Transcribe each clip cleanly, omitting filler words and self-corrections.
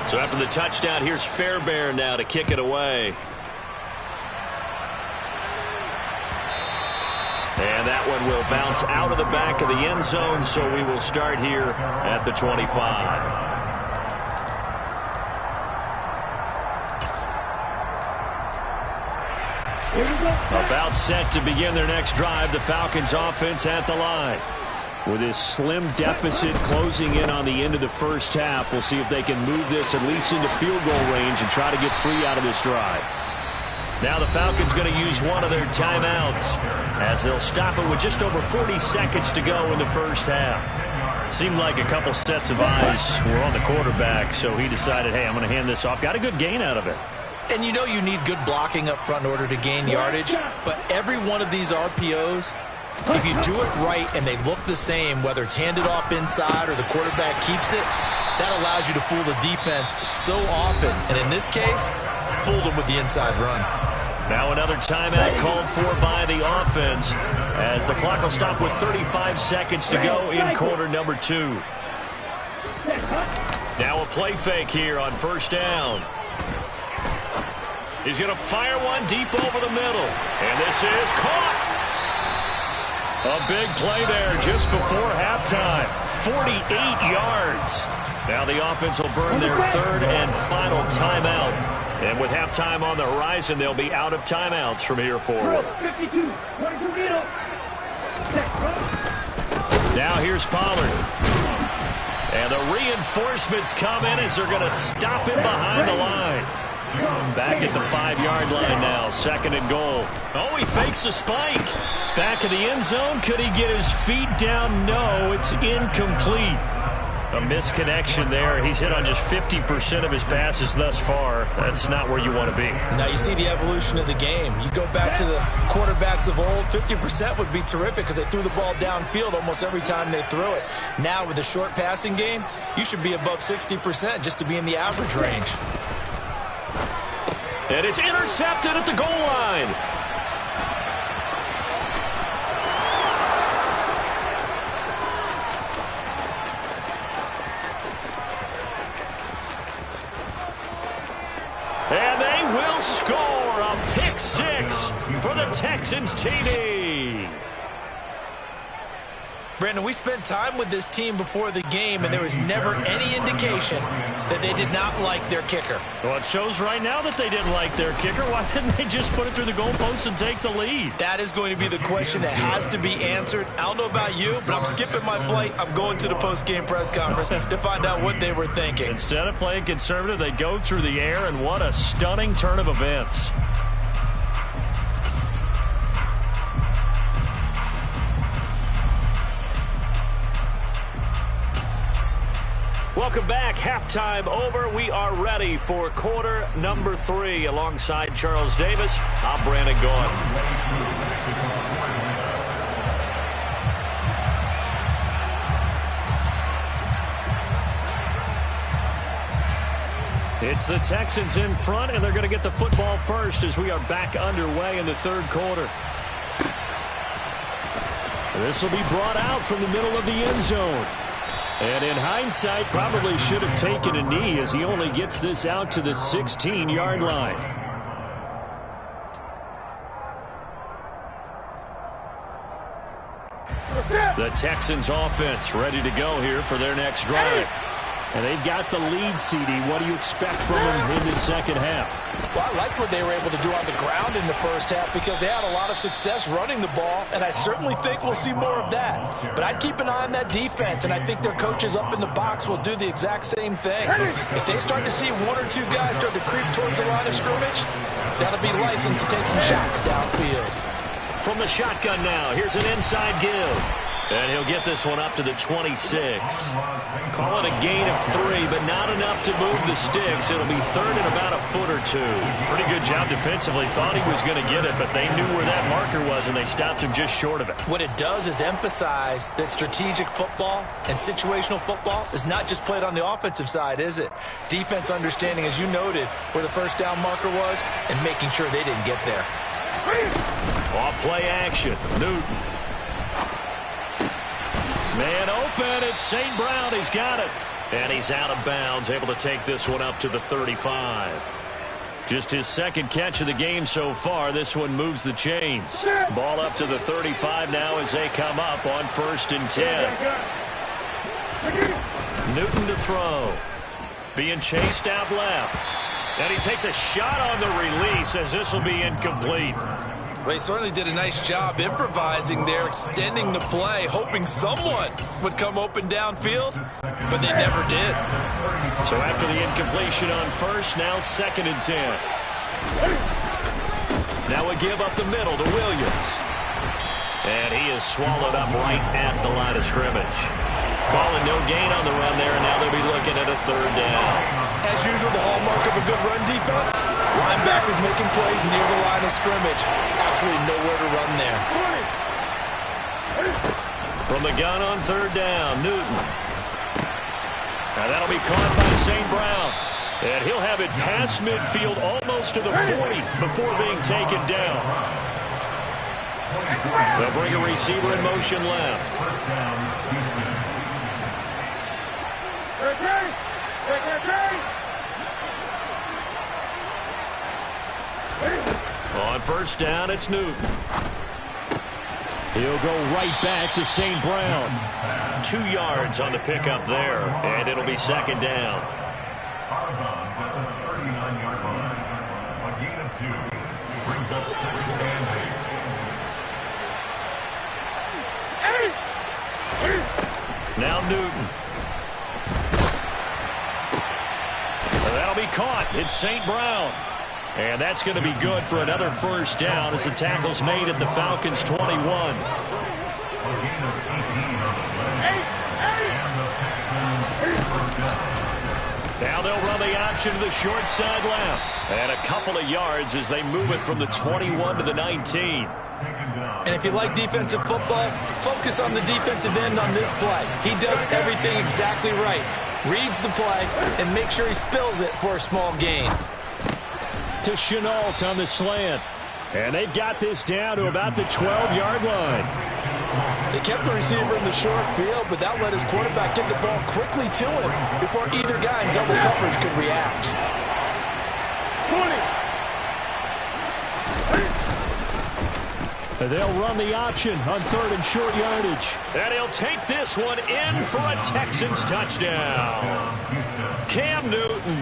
So after the touchdown, here's Fairbairn now to kick it away. And that one will bounce out of the back of the end zone, so we will start here at the 25. About set to begin their next drive, the Falcons offense at the line. With this slim deficit closing in on the end of the first half, we'll see if they can move this at least into field goal range and try to get 3 out of this drive. Now the Falcons going to use one of their timeouts as they'll stop it with just over 40 seconds to go in the first half. Seemed like a couple sets of eyes were on the quarterback, so he decided, hey, I'm going to hand this off. Got a good gain out of it. And you know you need good blocking up front in order to gain yardage, but every one of these RPOs, if you do it right and they look the same, whether it's handed off inside or the quarterback keeps it, that allows you to fool the defense so often. And in this case, fooled them with the inside run. Now another timeout called for by the offense as the clock will stop with 35 seconds to go in quarter number 2. Now a play fake here on first down. He's going to fire one deep over the middle. And this is caught. A big play there just before halftime. 48 yards. Now the offense will burn their third and final timeout. And with halftime on the horizon, they'll be out of timeouts from here forward. Now here's Pollard. And the reinforcements come in as they're going to stop him behind the line. Back at the 5-yard line now, second and goal. Oh, he fakes a spike. Back of the end zone. Could he get his feet down? No, it's incomplete. A misconnection there. He's hit on just 50% of his passes thus far. That's not where you want to be. Now you see the evolution of the game. You go back to the quarterbacks of old, 50% would be terrific because they threw the ball downfield almost every time they threw it. Now with the short passing game, you should be above 60% just to be in the average range. And it's intercepted at the goal line. And they will score a pick 6 for the Texans TD. Brandon, we spent time with this team before the game, and there was never any indication that they did not like their kicker. Well, it shows right now that they didn't like their kicker. Why didn't they just put it through the goalpost and take the lead? That is going to be the question that has to be answered. I don't know about you, but I'm skipping my flight. I'm going to the post-game press conference to find out what they were thinking. Instead of playing conservative, they go through the air, and what a stunning turn of events. Welcome back. Halftime over. We are ready for quarter number 3. Alongside Charles Davis, I'm Brandon Gaughan. It's the Texans in front, and they're going to get the football first as we are back underway in the third quarter. This will be brought out from the middle of the end zone. And in hindsight, probably should have taken a knee as he only gets this out to the 16-yard line. The Texans offense ready to go here for their next drive. And they've got the lead, CD. What do you expect from them in the second half? Well, I liked what they were able to do on the ground in the first half because they had a lot of success running the ball, and I certainly think we'll see more of that. But I'd keep an eye on that defense, and I think their coaches up in the box will do the exact same thing. If they start to see 1 or 2 guys start to creep towards the line of scrimmage, that'll be licensed to take some shots downfield. From the shotgun now, here's an inside give. And he'll get this one up to the 26. Call it a gain of 3, but not enough to move the sticks. It'll be third and about a foot or 2. Pretty good job defensively. Thought he was going to get it, but they knew where that marker was, and they stopped him just short of it. What it does is emphasize that strategic football and situational football is not just played on the offensive side, is it? Defense understanding, as you noted, where the first down marker was and making sure they didn't get there. Off play action. Newton. Man open, it's St. Brown. He's got it. And he's out of bounds, able to take this one up to the 35. Just his second catch of the game so far. This one moves the chains. Ball up to the 35 now as they come up on 1st and 10. Newton to throw. Being chased out left. And he takes a shot on the release as this will be incomplete. Well, he certainly did a nice job improvising there, extending the play, hoping someone would come open downfield, but they never did. So after the incompletion on 1st, now 2nd and 10. Now we give up the middle to Williams. And he is swallowed up right at the line of scrimmage. Calling no gain on the run there, and now they'll be looking at a 3rd down. As usual, the hallmark of a good run defense, linebackers making plays near the line of scrimmage. Absolutely nowhere to run there. From the gun on 3rd down, Newton. Now that'll be caught by St. Brown. And he'll have it past midfield almost to the 40 before being taken down. They'll bring a receiver in motion left. On 1st down, it's Newton. He'll go right back to St. Brown. 2 yards on the pickup there, and it'll be 2nd down. Now Newton. That'll be caught. It's St. Brown. And that's going to be good for another 1st down as the tackle's made at the Falcons' 21. Now they'll run the option to the short side left. And a couple of yards as they move it from the 21 to the 19. And if you like defensive football, focus on the defensive end on this play. He does everything exactly right. Reads the play and makes sure he spills it for a small gain. To Chenault on the slant. And they've got this down to about the 12-yard line. They kept the receiver in the short field, but that let his quarterback get the ball quickly to him before either guy in double coverage could react. 20. They'll run the option on 3rd and short yardage. And he'll take this one in for a Texans touchdown. Cam Newton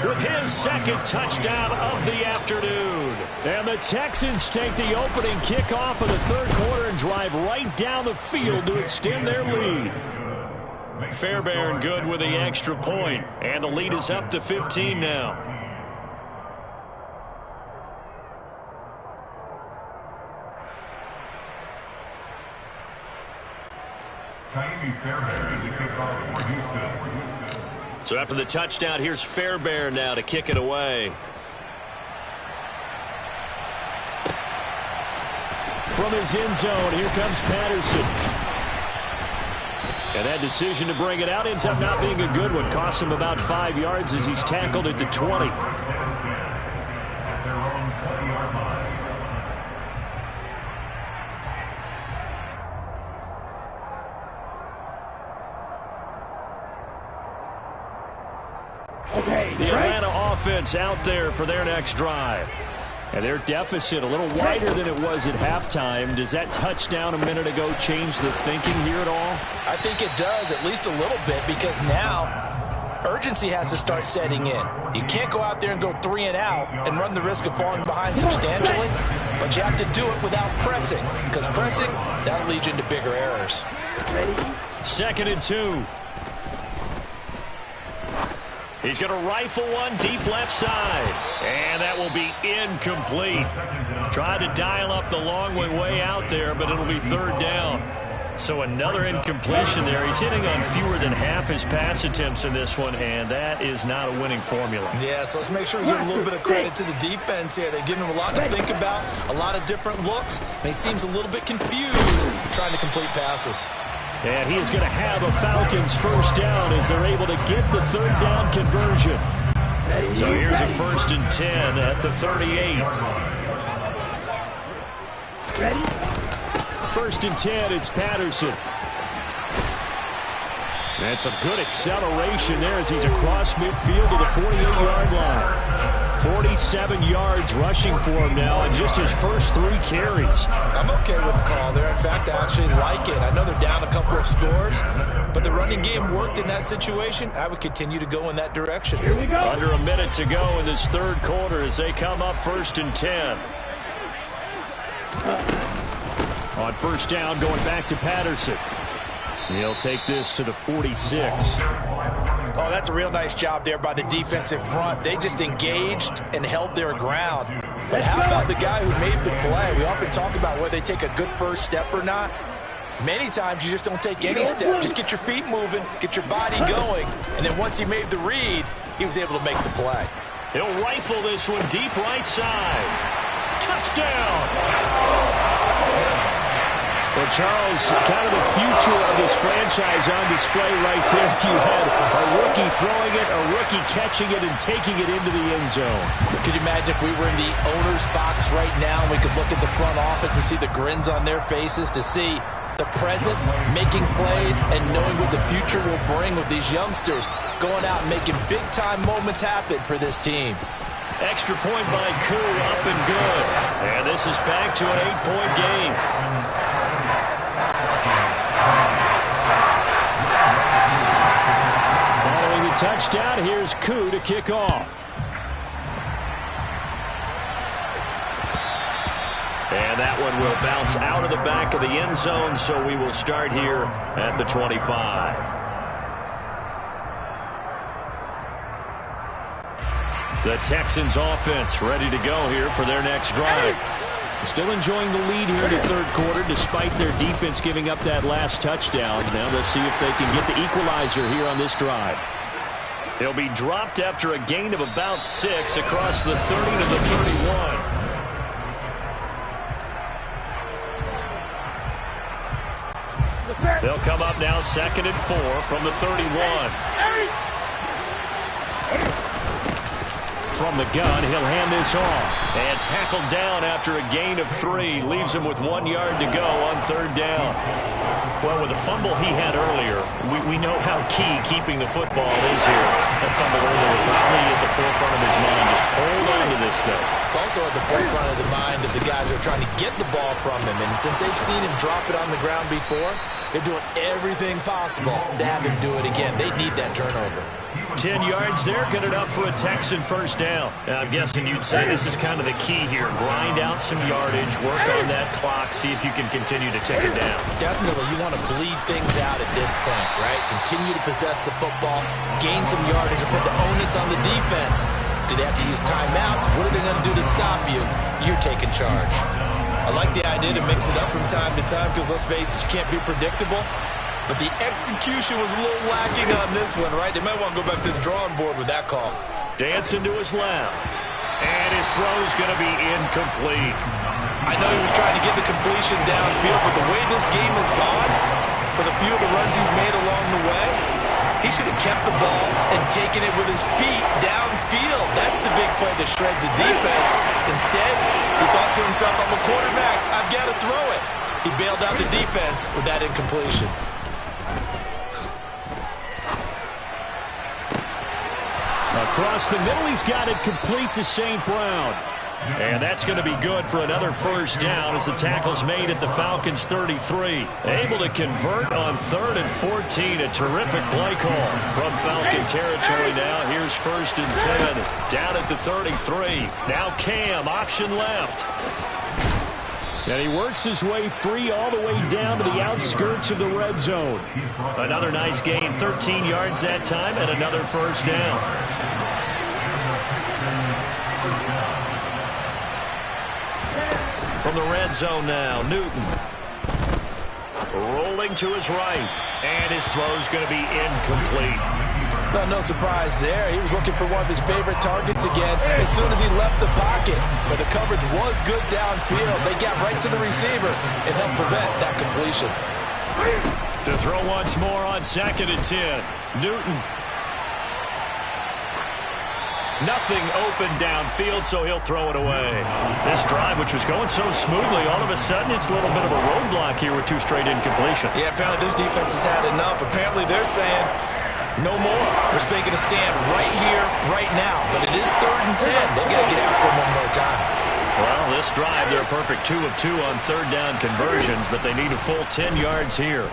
with his 2nd touchdown of the afternoon. And the Texans take the opening kickoff of the 3rd quarter and drive right down the field to extend their lead. Fairbairn good with the extra point, and the lead is up to 15 now. So after the touchdown, here's Fairbairn now to kick it away. From his end zone, here comes Patterson. And that decision to bring it out ends up not being a good one. Cost him about 5 yards as he's tackled at the 20. The Atlanta offense out there for their next drive. And their deficit a little wider than it was at halftime. Does that touchdown a minute ago change the thinking here at all? I think it does, at least a little bit, because now urgency has to start setting in. You can't go out there and go 3 and out and run the risk of falling behind substantially, but you have to do it without pressing, because pressing, that'll lead you into bigger errors. 2nd and 2. He's going to rifle one deep left side. And that will be incomplete. Tried to dial up the long way out there, but it'll be 3rd down. So another incompletion there. He's hitting on fewer than half his pass attempts in this one, and that is not a winning formula. Yeah, so let's make sure we give a little bit of credit to the defense here. They're giving him a lot to think about, a lot of different looks, and he seems a little bit confused trying to complete passes. And he is going to have a Falcons 1st down as they're able to get the 3rd down conversion. So here's a 1st and 10 at the 38. 1st and 10, it's Patterson. And some good acceleration there as he's across midfield to the 48-yard line. 47 yards rushing for him now in just his first 3 carries. I'm okay with the call there. In fact, I actually like it. I know they're down a couple of scores, but the running game worked in that situation. I would continue to go in that direction. Here we go. Under a minute to go in this third quarter as they come up 1st and 10. On first down, going back to Patterson. He'll take this to the 46. Oh, that's a real nice job there by the defensive front. They just engaged and held their ground. But how about the guy who made the play? We often talk about whether they take a good first step or not. Many times you just don't take any step. Just get your feet moving, get your body going, and then once he made the read, he was able to make the play. He'll rifle this one deep right side. Touchdown! Well, Charles, kind of the future of this franchise on display right there. You had a rookie throwing it, a rookie catching it, and taking it into the end zone. Could you imagine if we were in the owner's box right now and we could look at the front office and see the grins on their faces, to see the present making plays and knowing what the future will bring with these youngsters going out and making big-time moments happen for this team. Extra point by Koo, up and good. And this is back to an 8-point game. Following the touchdown, here's Koo to kick off. And that one will bounce out of the back of the end zone, so we will start here at the 25. The Texans offense ready to go here for their next drive. Still enjoying the lead here in the third quarter despite their defense giving up that last touchdown. Now they'll see if they can get the equalizer here on this drive. He'll be dropped after a gain of about 6 across the 30 to the 31. They'll come up now 2nd and 4 from the 31. From the gun, he'll hand this off. And tackled down after a gain of 3. Leaves him with 1 yard to go on 3rd down. Well, with the fumble he had earlier, we know how key keeping the football is here. That fumble earlier probably at the forefront of his mind. Just hold on to this thing. It's also at the forefront of the mind of the guys who are trying to get the ball from him. And since they've seen him drop it on the ground before, they're doing everything possible to have him do it again. They need that turnover. 10 yards there, good enough for a Texan first down. I'm guessing you'd say this is kind of the key here. Grind out some yardage, work on that clock, see if you can continue to take it down. Definitely, you want to bleed things out at this point, right? Continue to possess the football, gain some yardage, and put the onus on the defense. Do they have to use timeouts? What are they going to do to stop you? You're taking charge. I like the idea to mix it up from time to time because, let's face it, you can't be predictable. But the execution was a little lacking on this one, right? They might want to go back to the drawing board with that call. Dancing to his left. And his throw's going to be incomplete. I know he was trying to get the completion downfield, but the way this game has gone, with a few of the runs he's made along the way, he should have kept the ball and taken it with his feet downfield. That's the big play that shreds the defense. Instead, he thought to himself, I'm a quarterback, I've got to throw it. He bailed out the defense with that incompletion. Across the middle, he's got it complete to St. Brown. And that's going to be good for another first down as the tackle's made at the Falcons' 33. Able to convert on 3rd and 14. A terrific play call from Falcon territory now. Here's 1st and 10. Down at the 33. Now Cam, option left. And he works his way free all the way down to the outskirts of the red zone. Another nice gain, 13 yards that time, and another first down. From the red zone now, Newton. Rolling to his right. And his throw's going to be incomplete. Well, no surprise there. He was looking for one of his favorite targets again as soon as he left the pocket. But the coverage was good downfield. They got right to the receiver and helped prevent that completion. To throw once more on 2nd and 10. Newton. Nothing open downfield, so he'll throw it away. This drive, which was going so smoothly, all of a sudden it's a little bit of a roadblock here with 2 straight incompletions. Yeah, apparently this defense has had enough. Apparently they're saying no more. We're making a stand right here, right now. But it is 3rd and 10. They've got to get after him one more time. Well, this drive, they're a perfect 2 of 2 on 3rd down conversions, but they need a full 10 yards here.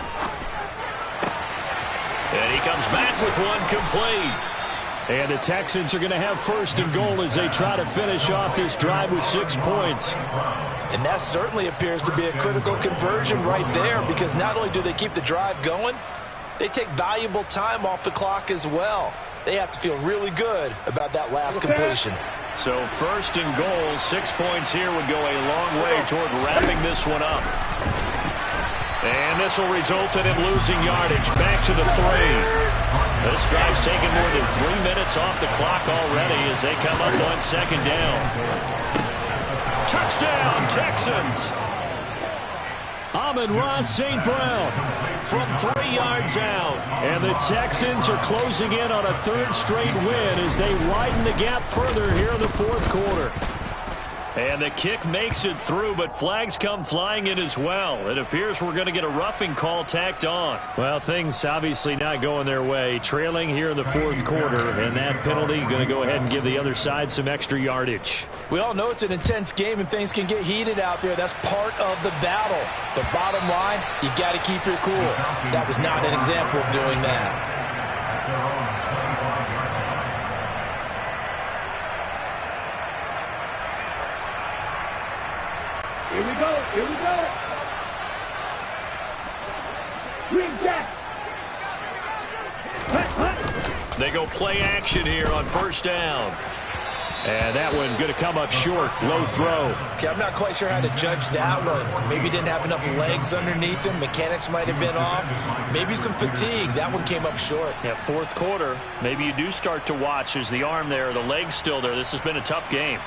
And he comes back with one complete. And the Texans are going to have 1st and goal as they try to finish off this drive with 6 points. And that certainly appears to be a critical conversion right there, because not only do they keep the drive going, they take valuable time off the clock as well. They have to feel really good about that last completion. So 1st and goal, 6 points here would go a long way toward wrapping this one up. And this will result in him losing yardage. Back to the 3. This drive's taken more than 3 minutes off the clock already as they come up on 2nd down. Touchdown, Texans! Amon-Ra St. Brown from 3 yards out. And the Texans are closing in on a 3rd straight win as they widen the gap further here in the 4th quarter. And the kick makes it through, but flags come flying in as well. It appears we're going to get a roughing call tacked on. Well, things obviously not going their way. Trailing here in the 4th quarter, and that penalty going to go ahead and give the other side some extra yardage. We all know it's an intense game and things can get heated out there. That's part of the battle. But bottom line, you got to keep your cool. That was not an example of doing that. Here we go, here we go. Green Jack. They go play action here on 1st down. And that one going to come up short, low throw. Okay, I'm not quite sure how to judge that one. Maybe he didn't have enough legs underneath him. Mechanics might have been off. Maybe some fatigue. That one came up short. Yeah, 4th quarter. Maybe you do start to watch. Is the arm there, the leg's still there? This has been a tough game.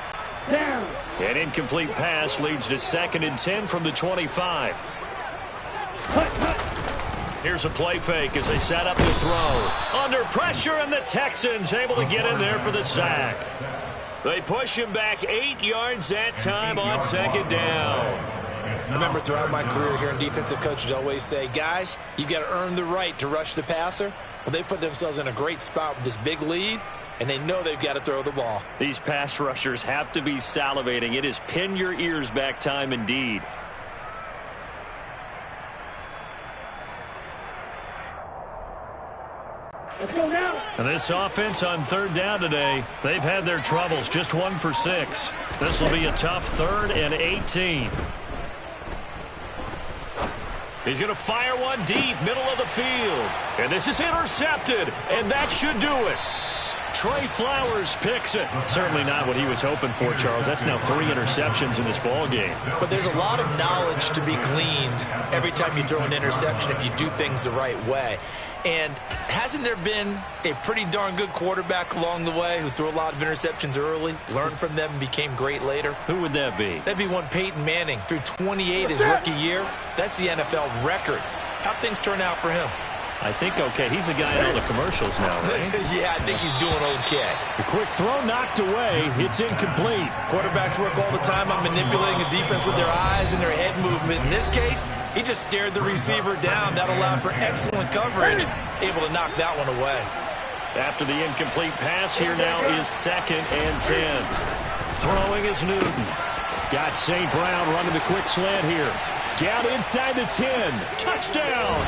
Down. An incomplete pass leads to 2nd and 10 from the 25. Here's a play fake as they set up the throw. Under pressure, and the Texans able to get in there for the sack. They push him back 8 yards that time on 2nd down. I remember throughout my career here in defensive coaches always say, guys, you got to earn the right to rush the passer. Well, they put themselves in a great spot with this big lead, and they know they've got to throw the ball. These pass rushers have to be salivating. It is pin your ears back time indeed. Let's go now. And this offense on 3rd down today, they've had their troubles. Just 1 for 6. This will be a tough 3rd and 18. He's going to fire one deep, middle of the field. And this is intercepted, and that should do it. Trey Flowers picks it. Certainly not what he was hoping for, Charles. That's now 3 interceptions in this ball game. But there's a lot of knowledge to be gleaned every time you throw an interception if you do things the right way. And hasn't there been a pretty darn good quarterback along the way who threw a lot of interceptions early, learned from them, and became great later? Who would that be? That'd be one Peyton Manning. Threw 28 his rookie year. That's the NFL record. How'd things turn out for him? I think okay. He's a guy in all the commercials now, right? Yeah, I think he's doing okay. The quick throw knocked away. It's incomplete. Quarterbacks work all the time on manipulating a defense with their eyes and their head movement. In this case, he just stared the receiver down. That allowed for excellent coverage. Able to knock that one away. After the incomplete pass, here now is 2nd and 10. Throwing is Newton. Got St. Brown running the quick slant here. Down inside the 10. Touchdown!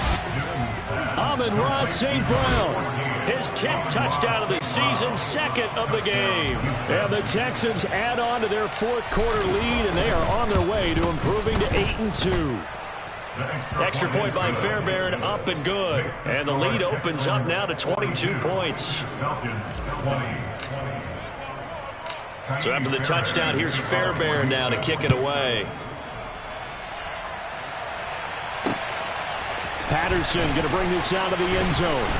Amon-Ra St. Brown. His 10th touchdown of the season, 2nd of the game. And the Texans add on to their 4th quarter lead, and they are on their way to improving to 8-2. Extra point by Fairbairn, up and good. And the lead opens up now to 22 points. So after the touchdown, here's Fairbairn now to kick it away. Patterson going to bring this out of the end zone.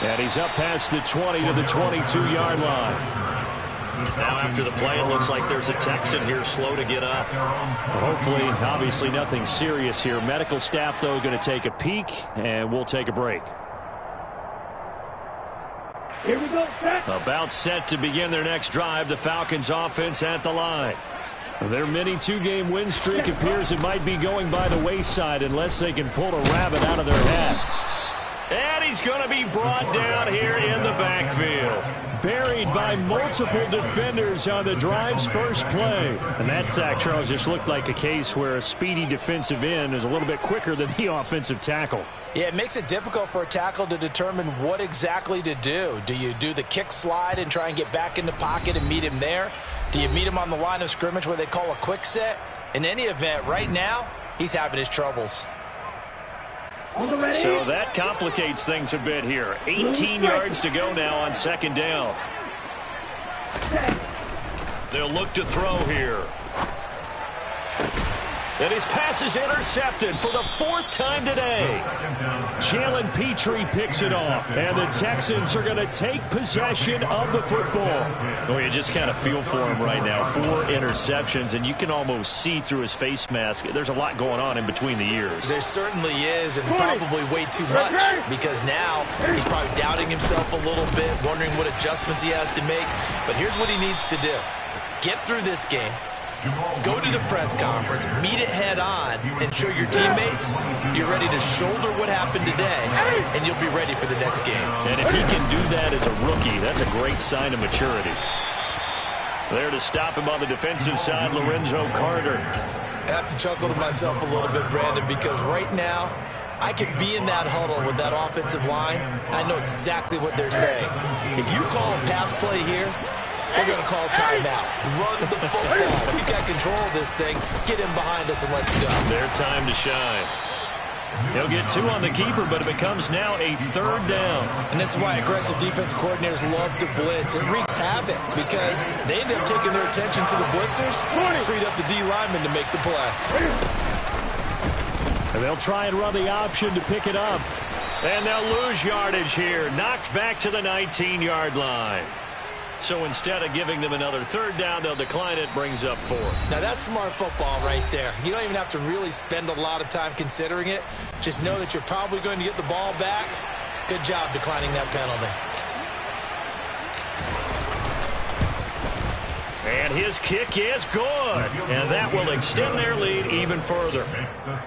And he's up past the 20 to the 22-yard line. Now after the play, it looks like there's a Texan here slow to get up. Hopefully, obviously nothing serious here. Medical staff, though, going to take a peek, and we'll take a break. Here we go, set. About set to begin their next drive. The Falcons offense at the line. Their mini two-game win streak appears it might be going by the wayside unless they can pull a rabbit out of their hat. And he's going to be brought down here in the backfield. Buried by multiple defenders on the drive's first play. And that sack, Charles, just looked like a case where a speedy defensive end is a little bit quicker than the offensive tackle. Yeah, it makes it difficult for a tackle to determine what exactly to do. Do you do the kick slide and try and get back in the pocket and meet him there? Do you meet him on the line of scrimmage where they call a quick set? In any event, right now, he's having his troubles. So that complicates things a bit here. 18 yards to go now on second down. They'll look to throw here. And his pass is intercepted for the fourth time today. Jalen Petrie picks it off. And the Texans are going to take possession of the football. Oh, you just kind of feel for him right now. 4 interceptions, and you can almost see through his face mask. There's a lot going on in between the ears. There certainly is, and probably way too much. Because now he's probably doubting himself a little bit, wondering what adjustments he has to make. But here's what he needs to do. Get through this game. Go to the press conference, meet it head on, and show your teammates you're ready to shoulder what happened today, and you'll be ready for the next game. And if he can do that as a rookie, that's a great sign of maturity. There to stop him on the defensive side, Lorenzo Carter. I have to chuckle to myself a little bit, Brandon, because right now, I could be in that huddle with that offensive line. I know exactly what they're saying. If you call a pass play here, we're going to call timeout. Run the football. We've got control of this thing. Get him behind us and let's go. Their time to shine. He'll get 2 on the keeper, but it becomes now a third down. And this is why aggressive defense coordinators love to blitz. It wreaks havoc because they end up taking their attention to the blitzers and freed up the D lineman to make the play. And they'll try and run the option to pick it up. And they'll lose yardage here. Knocked back to the 19-yard line. So instead of giving them another third down, they'll decline it, brings up 4. Now that's smart football right there. You don't even have to really spend a lot of time considering it. Just know that you're probably going to get the ball back. Good job declining that penalty. And his kick is good. And that will extend their lead even further.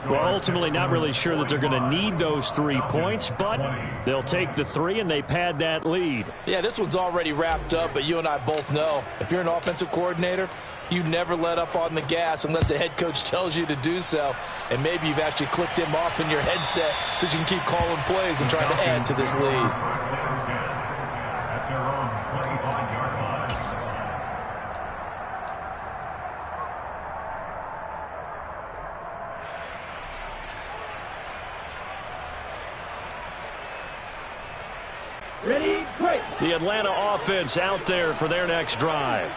Well, ultimately not really sure that they're going to need those 3 points, but they'll take the 3 and they pad that lead. Yeah, this one's already wrapped up, but you and I both know if you're an offensive coordinator, you never let up on the gas unless the head coach tells you to do so. And maybe you've actually clicked him off in your headset so you can keep calling plays and trying to add to this lead. Ready, great. The Atlanta offense out there for their next drive.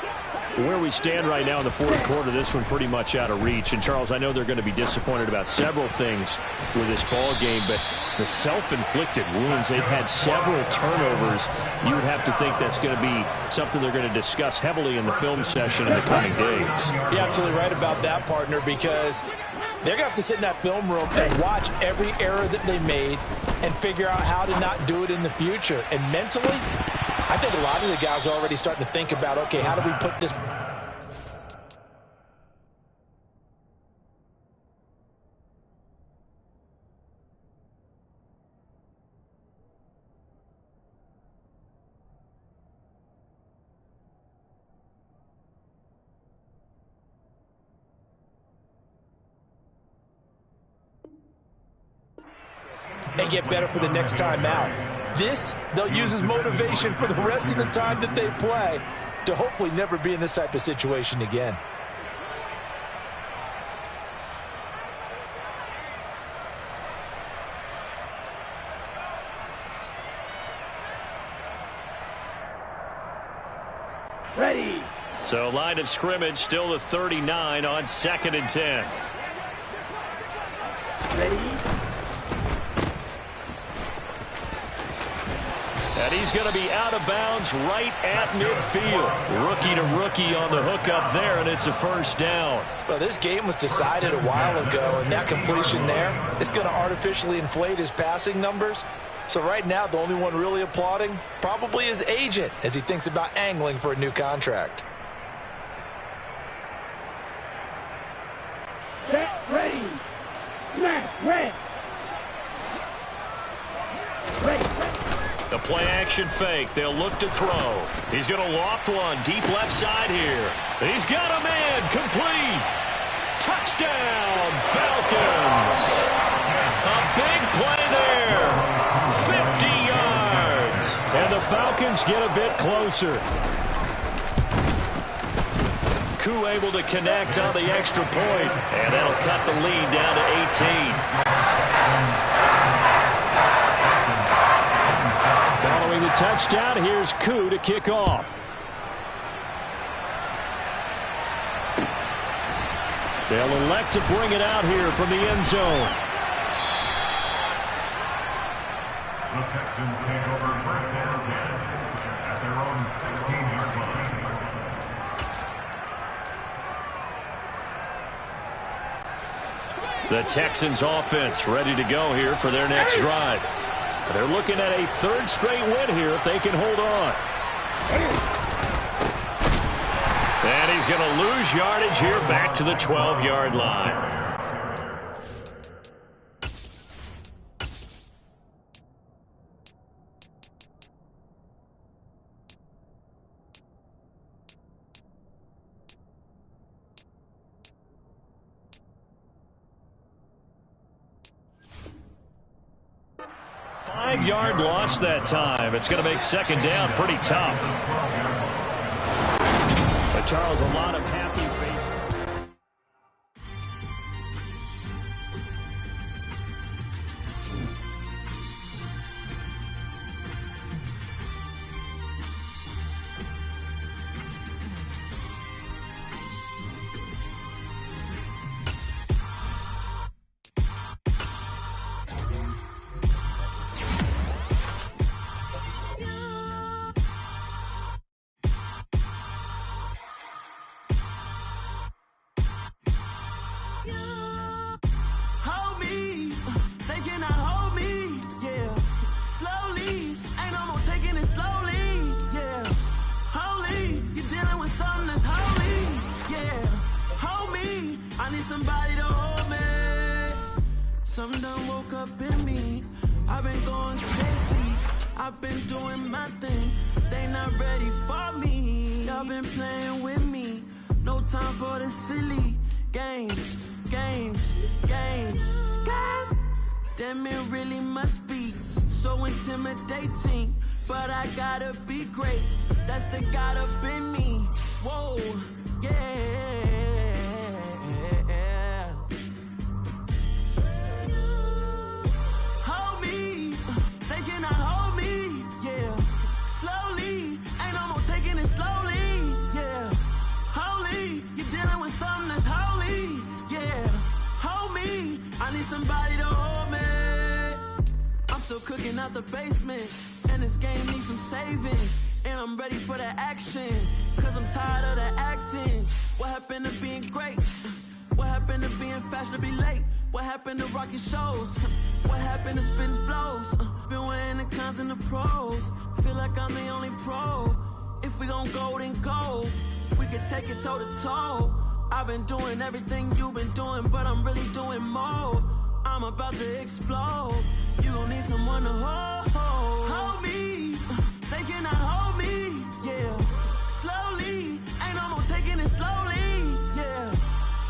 Where we stand right now in the fourth quarter, this one pretty much out of reach. And, Charles, I know they're going to be disappointed about several things with this ball game, but the self-inflicted wounds, they've had several turnovers. You would have to think that's going to be something they're going to discuss heavily in the film session in the coming days. You're absolutely right about that, partner, because they're going to have to sit in that film room and watch every error that they made and figure out how to not do it in the future. And mentally, I think a lot of the guys are already starting to think about, okay, how do we put this? And get better for the next time out. This, they'll use as motivation for the rest of the time that they play to hopefully never be in this type of situation again. Ready. So line of scrimmage still the 39 on 2nd and 10. Ready. And he's going to be out of bounds right at midfield. Rookie to rookie on the hook up there, and it's a first down. Well, this game was decided a while ago, and that completion there is going to artificially inflate his passing numbers. So right now, the only one really applauding probably his agent as he thinks about angling for a new contract. Set, ready. Smash, red. Ready. The play-action fake. They'll look to throw. He's going to loft one deep left side here. He's got a man. Complete. Touchdown, Falcons. A big play there. 50 yards. And the Falcons get a bit closer. Koo able to connect on the extra point. And that'll cut the lead down to 18. Following the touchdown, here's Koo to kick off. They'll elect to bring it out here from the end zone. The Texans take over first down 10 at their own 16-yard line. The Texans offense ready to go here for their next drive. They're looking at a third straight win here if they can hold on. And he's going to lose yardage here back to the 12-yard line. Five-yard loss that time. It's going to make second down pretty tough. But Charles, a lot of happy faces. Somebody to hold me. Something done woke up in me. I've been going crazy. I've been doing my thing. They not ready for me. Y'all been playing with me. No time for the silly games. God damn, it really must be so intimidating. But I gotta be great. That's the God up in me. Whoa, yeah. Somebody to hold me. I'm still cooking out the basement, and this game needs some saving. And I'm ready for the action, cause I'm tired of the acting. What happened to being great? What happened to being fashionably late? What happened to rocking shows? What happened to spitting flows? Been wearing the cons and the pros. Feel like I'm the only pro. If we gon' go, then go. We could take it toe to toe. I've been doing everything you've been doing, but I'm really doing more. I'm about to explode. You gon' need someone to hold me. They cannot hold me, yeah. Slowly, ain't no more taking it slowly, yeah.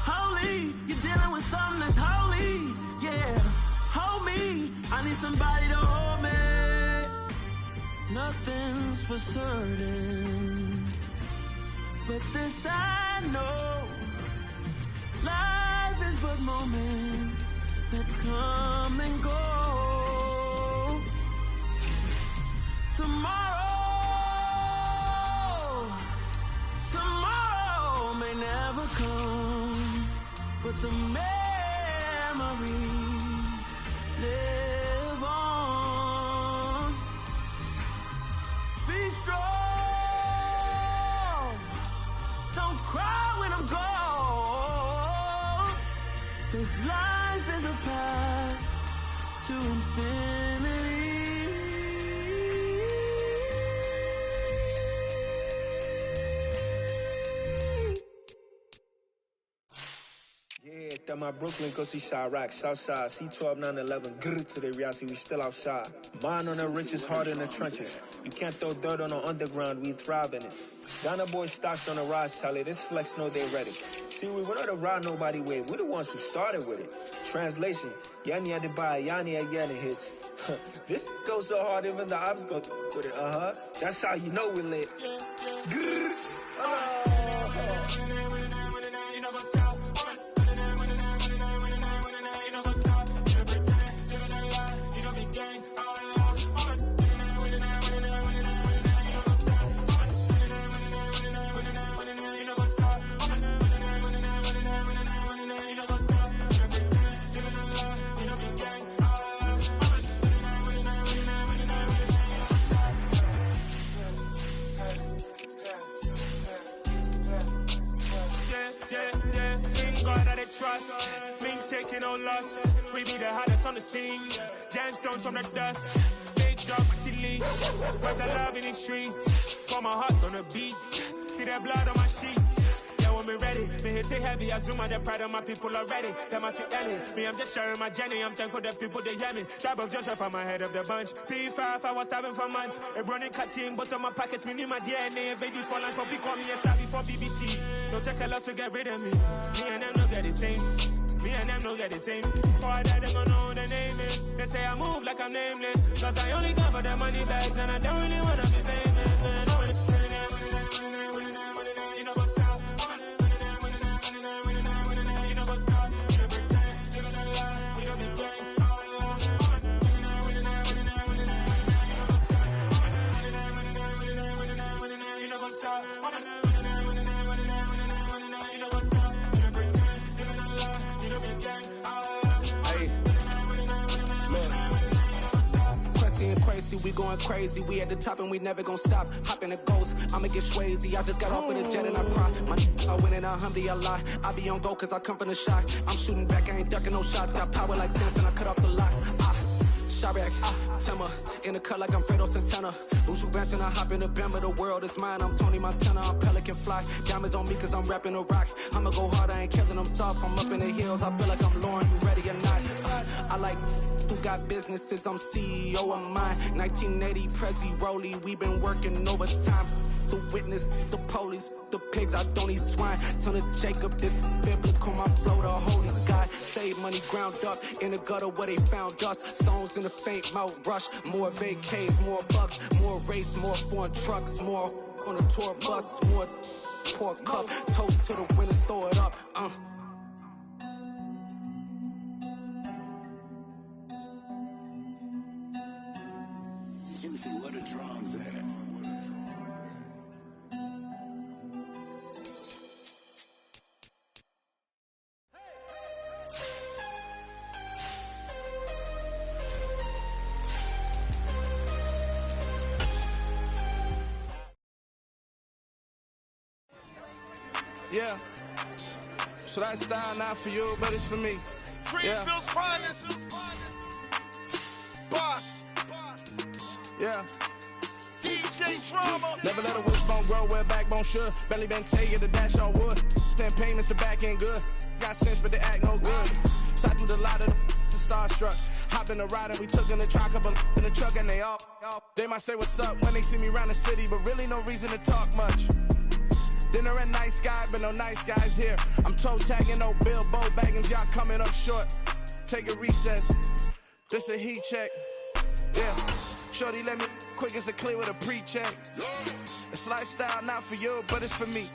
Holy, you're dealing with something that's holy, yeah. Hold me, I need somebody to hold me. Nothing's for certain, but this I know. Life is but moments that come and go. Tomorrow may never come, but the memories live on. Be strong, don't cry when I'm gone. This life is a path to infinity. That my Brooklyn, go see Chirac, Southside, C12, 911, grrr to the reality, we still outside. Mine on the riches, hard in the trenches. You can't throw dirt on the underground, we thrive in it. Ghana boys stocks on the rise, Charlie, this flex know they ready. See, we not to ride nobody wave, we the ones who started with it. Translation, Yanni had to buy, Yanni had Yanni hits. This goes so hard, even the ops go with it, That's how you know we lit. Grrr. Trust, me taking no loss. We be the hottest on the scene. Gemstones from the dust. Big dog, pretty leash. Where's the love in the streets? For my heart on the beat. See that blood on my sheets. Yeah, when me ready, me hit it heavy. I zoom out the pride of my people already. Them I see Ellie. Me, I'm just sharing my journey. I'm thankful the people they hear me. Tribe of Joseph, I'm ahead of the bunch. P5, I was starving for months. A running cut in both of my pockets. Me need my DNA. Baby for lunch, but we call me a star before BBC. Don't take a lot to get rid of me. Me and them don't get the same. Me and them don't get the same. Boy, that them gonna know who the name is. They say I move like I'm nameless. Cause I only come for the money bags. And I don't really wanna be famous, man. You know what's up? You know what's up? You know pretend, living a lie. You know be gang. You know what's up? We going crazy, we at the top and we never gonna stop. Hop in a ghost, I'ma get swayzy. I just got off with a jet and I cry. I win in a Humvee, I lie. I be on go cause I come from the shot. I'm shooting back, I ain't ducking no shots. Got power like Samson, I cut off the locks. Shabak, Timmer, in the cut like I'm Fredo Santana. Uju Benton, I hop in the Bama, the world is mine. I'm Tony Montana, I'm Pelican Fly. Diamonds on me cause I'm rapping a rock. I'ma go hard, I ain't killing them soft. I'm up in the hills, I feel like I'm Lauren, you ready or not? I like who got businesses, I'm CEO of mine. 1980 Prezi Rolly, we been working overtime. The witness, the police, the pigs, I don't eat swine. Son of Jacob, this biblical, my flow, the holy God. Save money ground up in the gutter where they found us. Stones in the faint mouth rush. More vacays, more bucks, more race, more foreign trucks, more on a tour bus, more pour cup. Toast to the winners, throw it up. Juicy, where the drums at? Yeah. So that style not for you, but it's for me. Greenfield's finest. Boss. Yeah. DJ Drama. Never let a wishbone grow where backbone should. Belly been taking the dash on wood. 10 payments, the back end good. Got sense, but they act no good. Shot through the lot of the starstruck. Hop in the ride and we took in the truck, couple in the truck, and they all. They might say what's up when they see me around the city, but really no reason to talk much. Dinner a nice guy, but no nice guys here. I'm toe tagging, no Bilbo baggins, y'all coming up short. Take a recess. This a heat check. Yeah. Shorty let me quick as a clear with a pre-check. It's lifestyle not for you, but it's for me.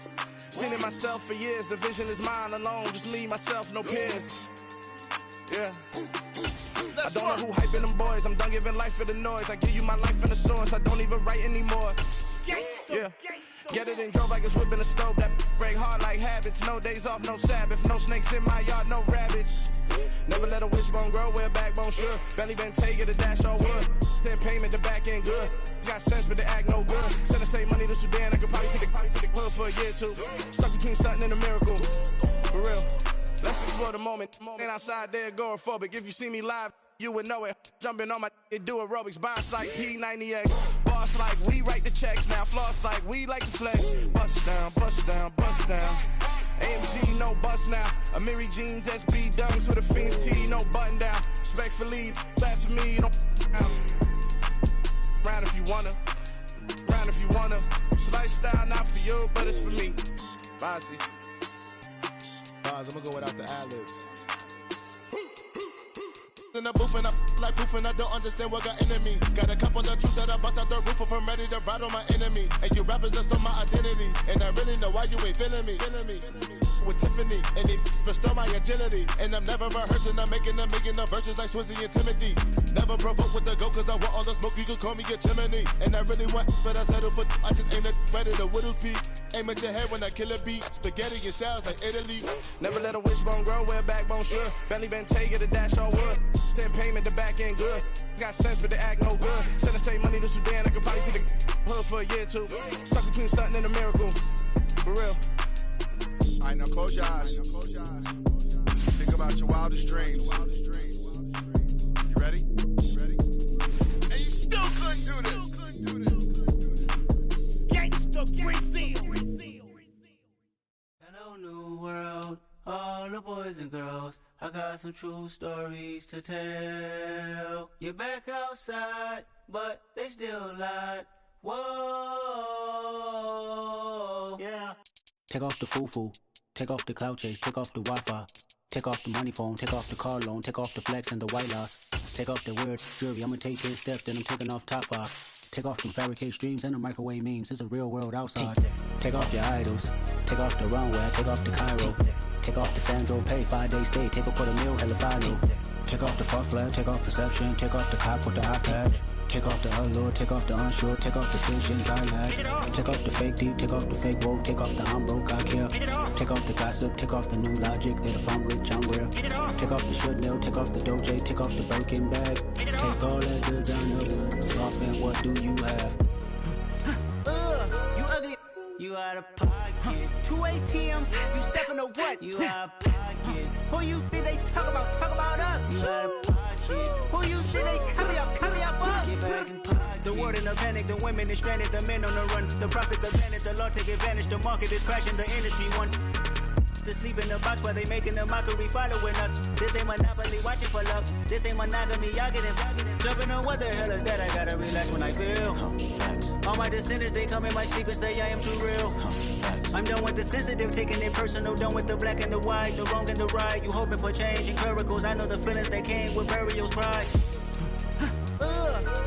Seen it myself for years. The vision is mine alone. Just me, myself, no peers. Yeah. I don't know who hyping them boys. I'm done giving life for the noise. I give you my life in the source. I don't even write anymore. Yeah. Get it and drove like it's whipping a stove. That break hard like habits. No days off, no Sabbath. No snakes in my yard, no rabbits. Never let a wishbone grow where backbone should. Belly been taking the dash on wood. 10 payment, the back end good. Got sense, but they act no good. Send the same money to Sudan. I could probably take the club for a year or two. Stuck between stunting and a miracle. For real. Let's explore the moment. Ain't outside there agoraphobic. If you see me live, you would know it. Jumping on my do aerobics. Boss like P90X. Boss like we write the checks. Now floss like we like to flex. Bust down, bust down, bust down. AMG, no bust now. Amiri jeans, SB dunks with a Fiends tee, no button down. Respectfully, that's for me, don't round if you wanna. Round if you wanna. It's lifestyle, not for you, but it's for me. Bossy. I'm gonna go without the ad-libs. In the booth and I like proof and I don't understand what got into me. Got a couple of truths that I bust out the roof if I'm ready to battle my enemy. And you rappers just on my identity. And I really know why you ain't feeling me. With Tiffany, and they restore my agility. And I'm never rehearsing, I'm making them verses like Swizzy and Timothy. Never provoke with the go, cause I want all the smoke, you can call me a chimney. And I really want, but I settle for, I just aim at ready to Whittles Peak. Aim at your head when I kill a beat. Spaghetti and shells like Italy. Never let a wishbone grow where a backbone should. Bentley Bentayga, the dash on wood. 10 payment, the back end good. Got sense, but the act no good. Send the same money to Sudan, I could probably see the hood for a year or two. Stuck between stunting and a miracle. For real. All right, now close your eyes. Think about your wildest dreams. You ready? And you still couldn't do this. Gangsta Brazil. Hello, new world. All the boys and girls, I got some true stories to tell. You're back outside, but they still lied. Whoa, yeah. Take off the foo-foo, take off the cloud chase, take off the Wi-Fi, take off the money phone, take off the car loan, take off the flex and the white loss, take off the weird jewelry, I'ma take 10 steps, then I'm taking off top 5. Take off the fabricate streams and the microwave memes, it's a real world outside. Take off your idols, take off the runway, take off the Cairo, take off the Sandro pay, 5 days stay, take a $250,000, hella follow. Take off the fuck flag, take off perception, take off the cop with the iPad. Take off the allure, take off the unsure, take off decisions I lack. Take off the fake deep, take off the fake woke, take off the I'm broke, I care. Take off the gossip, take off the new logic that if I'm rich, I'm real. Take off the should know, take off the Doja, take off the Birkin bag. Take all that designer off and what do you have? You ugly, you out of pocket. 2 ATMs, you stepping to what? You out of pocket. Who you think they talk about us? You out of pocket. Who you think they carry out for us? Get back in pocket. The world in a panic, the women is stranded, the men on the run. The profits are vanished, the law take advantage, the market is crashing, the industry wants to sleep in the box while they making a mockery following us. This ain't monopoly, watching for love. This ain't monogamy, y'all getting jumping on what the hell is that? I gotta relax when I feel. All my descendants, they come in my sleep and say I am too real. I'm done with the sensitive, taking it personal. Done with the black and the white, the wrong and the right. You hoping for change and miracles. I know the feelings that came with burials, pride.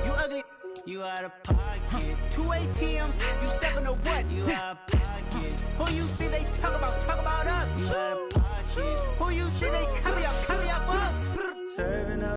You ugly, you out of pocket. 2 ATMs, you stepping to what? You out of pocket. Who you think they talk about us? You out of pocket. Who you think they carry out for us? Serving up.